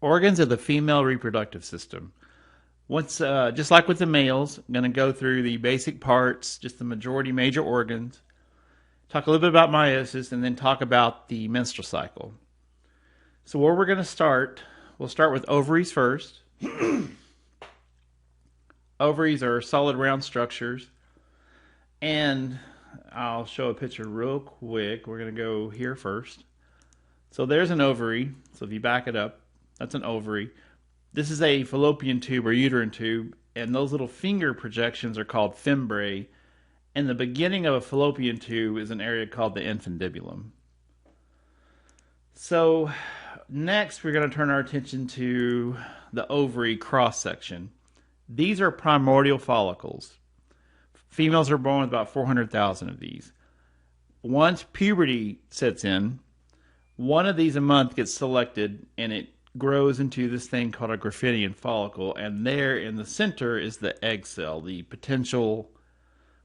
Organs of the female reproductive system. Once, just like with the males, I'm going to go through the basic parts, just the majority major organs, talk a little bit about meiosis, and then talk about the menstrual cycle. So where we're going to start, we'll start with ovaries first. Ovaries are solid round structures, and I'll show a picture real quick. We're going to go here first. So there's an ovary. So if you back it up, that's an ovary. This is a fallopian tube or uterine tube, and those little finger projections are called fimbriae. And the beginning of a fallopian tube is an area called the infundibulum. So next we're going to turn our attention to the ovary cross section. These are primordial follicles. Females are born with about 400,000 of these. Once puberty sets in, one of these a month gets selected, and it grows into this thing called a Graafian follicle, and there in the center is the egg cell, the potential,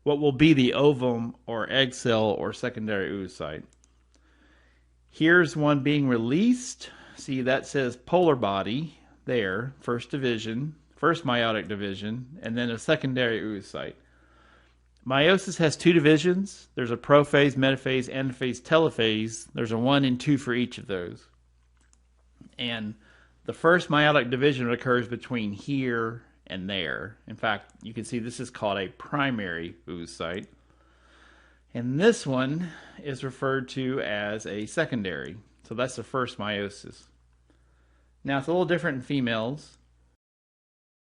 what will be the ovum or egg cell or secondary oocyte. Here's one being released. See, that says polar body there, first division, first meiotic division, and then a secondary oocyte. Meiosis has two divisions. There's a prophase, metaphase, anaphase, telophase. There's a 1 and 2 for each of those. And the first meiotic division occurs between here and there. In fact, you can see this is called a primary oocyte. And this one is referred to as a secondary. So that's the first meiosis. Now it's a little different in females.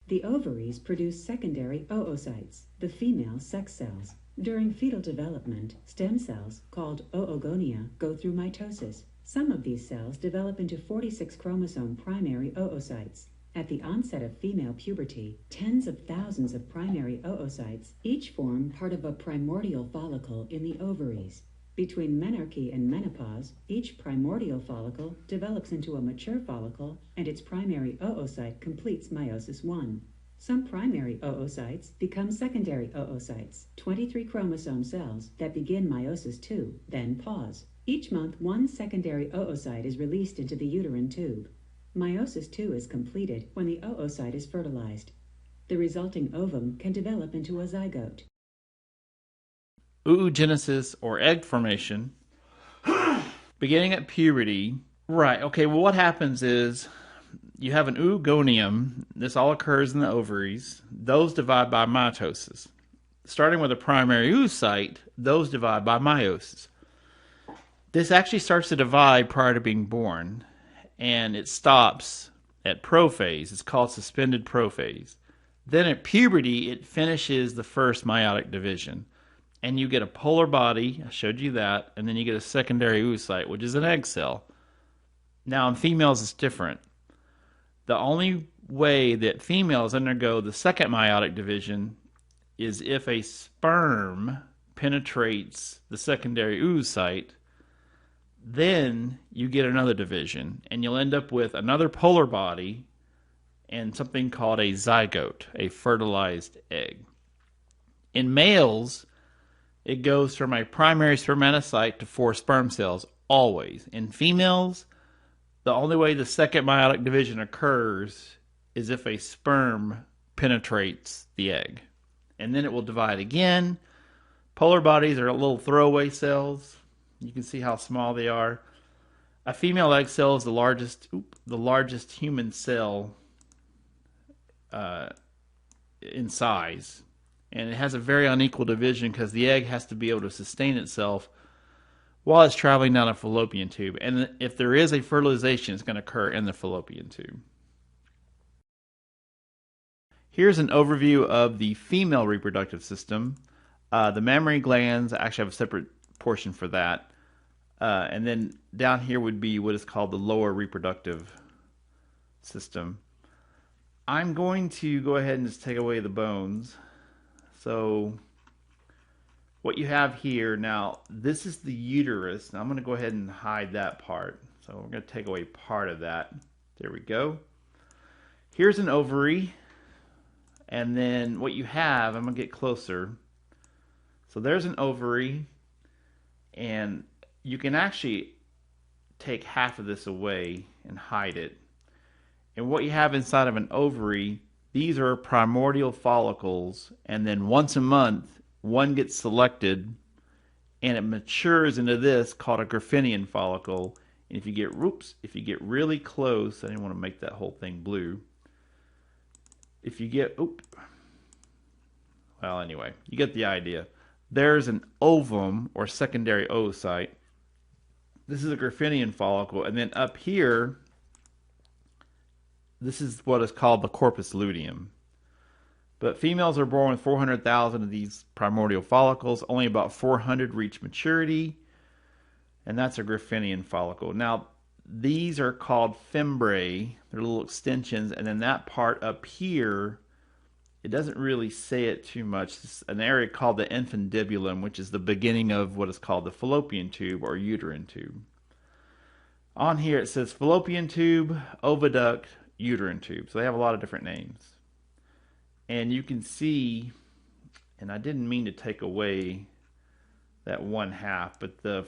The ovaries produce secondary oocytes, the female sex cells. During fetal development, stem cells, called oogonia, go through mitosis. Some of these cells develop into 46 chromosome primary oocytes. At the onset of female puberty, tens of thousands of primary oocytes each form part of a primordial follicle in the ovaries. Between menarche and menopause, each primordial follicle develops into a mature follicle, and its primary oocyte completes meiosis 1. Some primary oocytes become secondary oocytes, 23 chromosome cells that begin meiosis 2, then pause. Each month, one secondary oocyte is released into the uterine tube. Meiosis 2 is completed when the oocyte is fertilized. The resulting ovum can develop into a zygote. Oogenesis, or egg formation, beginning at puberty. Right, okay, well what happens is you have an oogonium. This all occurs in the ovaries. Those divide by mitosis. Starting with a primary oocyte, those divide by meiosis. This actually starts to divide prior to being born, and it stops at prophase. It's called suspended prophase. Then at puberty, it finishes the first meiotic division. And you get a polar body, I showed you that, and then you get a secondary oocyte, which is an egg cell. Now in females it's different. The only way that females undergo the second meiotic division is if a sperm penetrates the secondary oocyte, then you get another division, and you'll end up with another polar body and something called a zygote, a fertilized egg. In males, it goes from a primary spermatocyte to 4 sperm cells, always. In females, the only way the second meiotic division occurs is if a sperm penetrates the egg. And then it will divide again. Polar bodies are little throwaway cells. You can see how small they are. A female egg cell is the largest human cell in size. And it has a very unequal division because the egg has to be able to sustain itself while it's traveling down a fallopian tube. And if there is a fertilization, it's going to occur in the fallopian tube. Here's an overview of the female reproductive system. The mammary glands, I actually have a separate portion for that. And then down here would be what is called the lower reproductive system. I'm going to go ahead and just take away the bones. So what you have here now, this is the uterus. Now I'm going to go ahead and hide that part. So we're going to take away part of that. There we go. Here's an ovary. And then what you have, I'm going to get closer. So there's an ovary. And you can actually take half of this away and hide it. And what you have inside of an ovary, these are primordial follicles, and then once a month, one gets selected, and it matures into this called a Griffinian follicle. And if you get really close, I didn't want to make that whole thing blue. If you get, well, anyway, you get the idea. There's an ovum or secondary oocyte. This is a Griffinian follicle, and then up here, this is what is called the corpus luteum. But females are born with 400,000 of these primordial follicles. Only about 400 reach maturity, and that's a Griffinian follicle. Now, these are called fimbriae. They're little extensions, and then that part up here, it doesn't really say it too much. It's an area called the infundibulum, which is the beginning of what is called the fallopian tube or uterine tube. On here it says fallopian tube, oviduct, uterine tube. So they have a lot of different names. And you can see, and I didn't mean to take away that one half, but the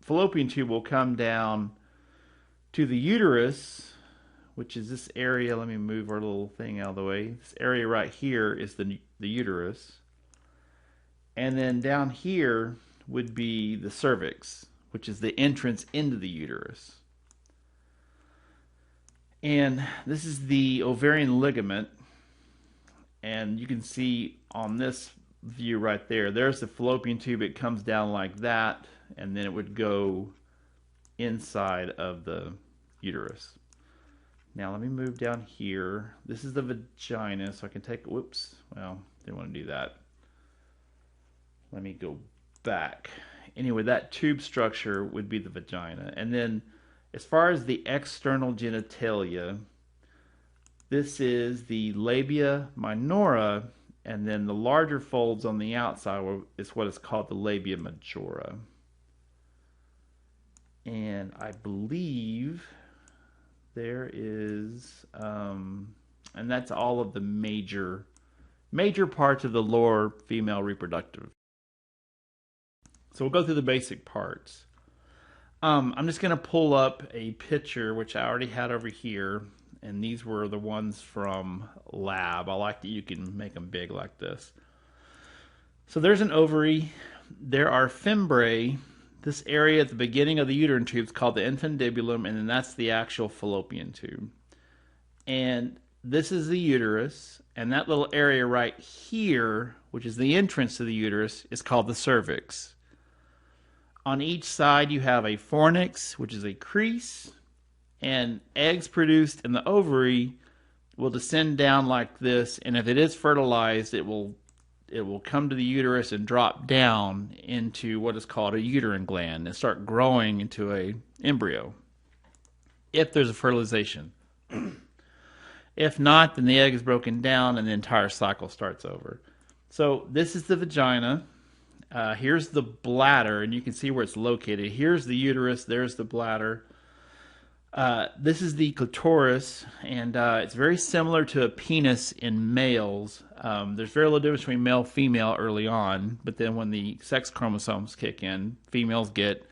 fallopian tube will come down to the uterus, which is this area. Let me move our little thing out of the way. This area right here is the uterus. And then down here would be the cervix, which is the entrance into the uterus. And this is the ovarian ligament. And you can see on this view right there, there's the fallopian tube. It comes down like that, and then it would go inside of the uterus. Now let me move down here. This is the vagina, so I can take, whoops, well, didn't want to do that. Let me go back. Anyway, that tube structure would be the vagina. And then as far as the external genitalia, this is the labia minora, and then the larger folds on the outside is what is called the labia majora. And I believe there is, and that's all of the major parts of the lower female reproductive. So we'll go through the basic parts. I'm just going to pull up a picture, which I already had over here. And these were the ones from lab. I like that you can make them big like this. So there's an ovary. There are fimbriae. This area at the beginning of the uterine tube is called the infundibulum, and then that's the actual fallopian tube. And this is the uterus, and that little area right here, which is the entrance to the uterus, is called the cervix. On each side you have a fornix, which is a crease, and eggs produced in the ovary will descend down like this, and if it is fertilized, it will come to the uterus and drop down into what is called a uterine gland and start growing into an embryo, if there's a fertilization. If not, then the egg is broken down and the entire cycle starts over. So this is the vagina. Here's the bladder, and you can see where it's located. Here's the uterus, there's the bladder. This is the clitoris, and it's very similar to a penis in males. There's very little difference between male and female early on, but then when the sex chromosomes kick in, females get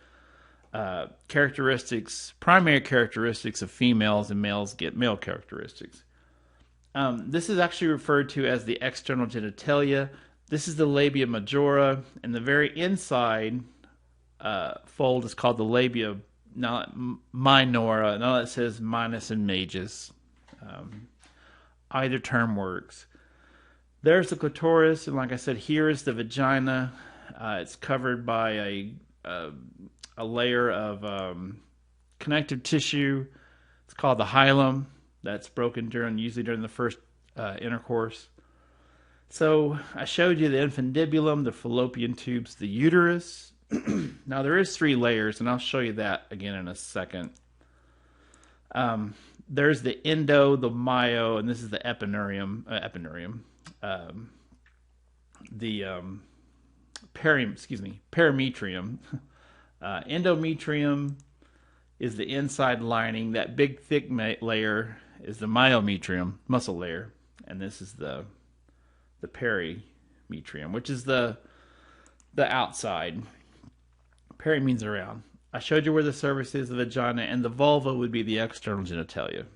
primary characteristics of females, and males get male characteristics. This is actually referred to as the external genitalia. This is the labia majora, and the very inside fold is called the labia minora. Now it says minus and majus. Either term works. There's the clitoris, and like I said, here is the vagina. It's covered by a layer of connective tissue. It's called the hilum. That's broken usually during the first intercourse. So I showed you the infundibulum, the fallopian tubes, the uterus. Now there is 3 layers, and I'll show you that again in a second. There's the endo, the myo, and this is the perimetrium. Endometrium is the inside lining. That big thick layer is the myometrium, muscle layer, and this is the perimetrium, which is the outside. Peri means around. I showed you where the cervix is, the vagina, and the vulva would be the external genitalia.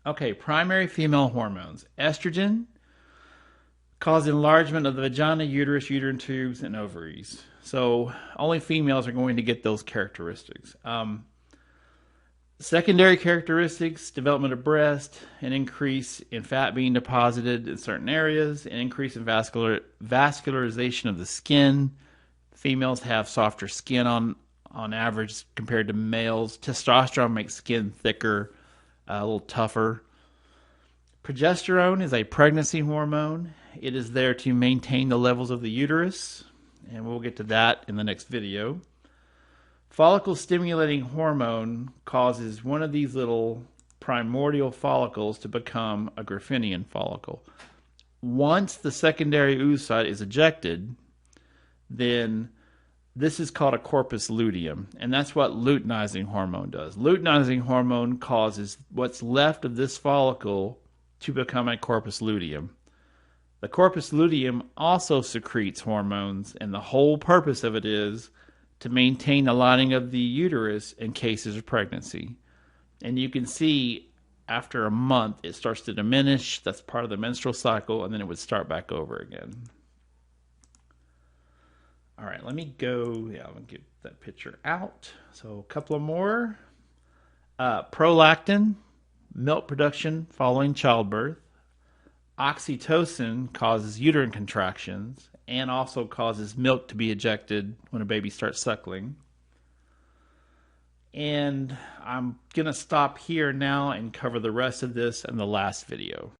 Okay, primary female hormones. Estrogen cause enlargement of the vagina, uterus, uterine tubes, and ovaries. So only females are going to get those characteristics. Secondary characteristics, development of breast, an increase in fat being deposited in certain areas, an increase in vascularization of the skin. Females have softer skin on average compared to males. Testosterone makes skin thicker, a little tougher. Progesterone is a pregnancy hormone. It is there to maintain the levels of the uterus, and we'll get to that in the next video. Follicle stimulating hormone causes one of these little primordial follicles to become a Griffinian follicle. Once the secondary oocyte is ejected, then this is called a corpus luteum, and that's what luteinizing hormone does. Luteinizing hormone causes what's left of this follicle to become a corpus luteum. The corpus luteum also secretes hormones, and the whole purpose of it is to maintain the lining of the uterus in cases of pregnancy. And you can see after a month it starts to diminish. That's part of the menstrual cycle, and then it would start back over again. All right, let me go. Yeah, I'm going to get that picture out. So a couple of more. Prolactin, milk production following childbirth. Oxytocin causes uterine contractions and also causes milk to be ejected when a baby starts suckling. And I'm going to stop here now and cover the rest of this in the last video.